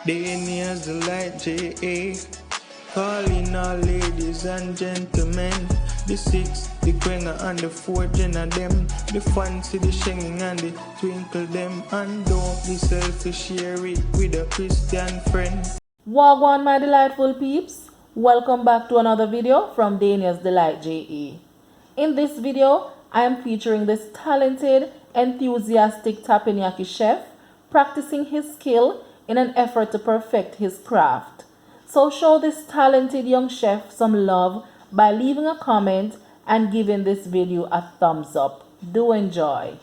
Day nears the light J.A. Calling all ladies and gentlemen. The six, the quenga and the four gen of them. The fancy, the shinging and the twinkle them. And don't be selfish, share it with a Christian friend. Wagwan my delightful peeps, welcome back to another video from Daniel's Delight JE. In this video, I am featuring this talented, enthusiastic Teppanyaki chef practicing his skill in an effort to perfect his craft. So show this talented young chef some love by leaving a comment and giving this video a thumbs up. Do enjoy.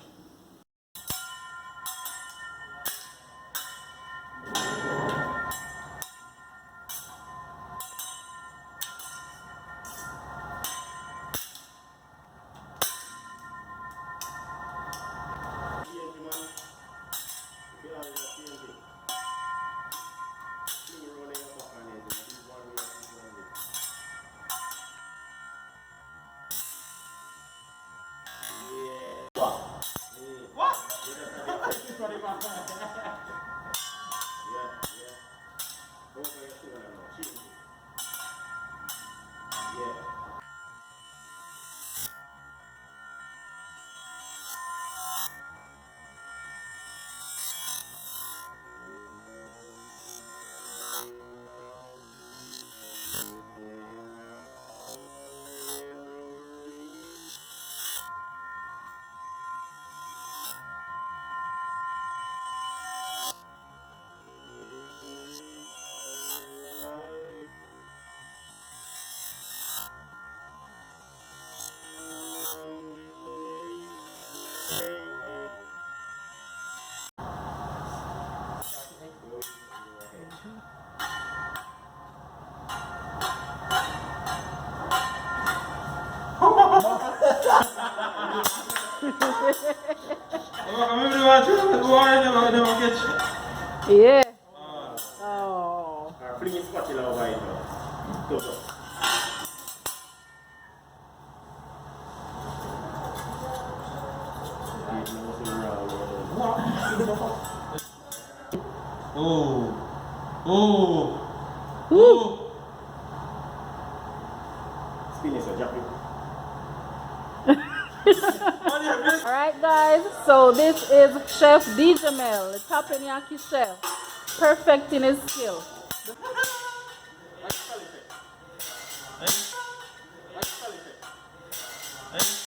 Yeah. Oh. Alright guys, so this is Chef D. Jamel, the Teppanyaki chef, perfecting his skill.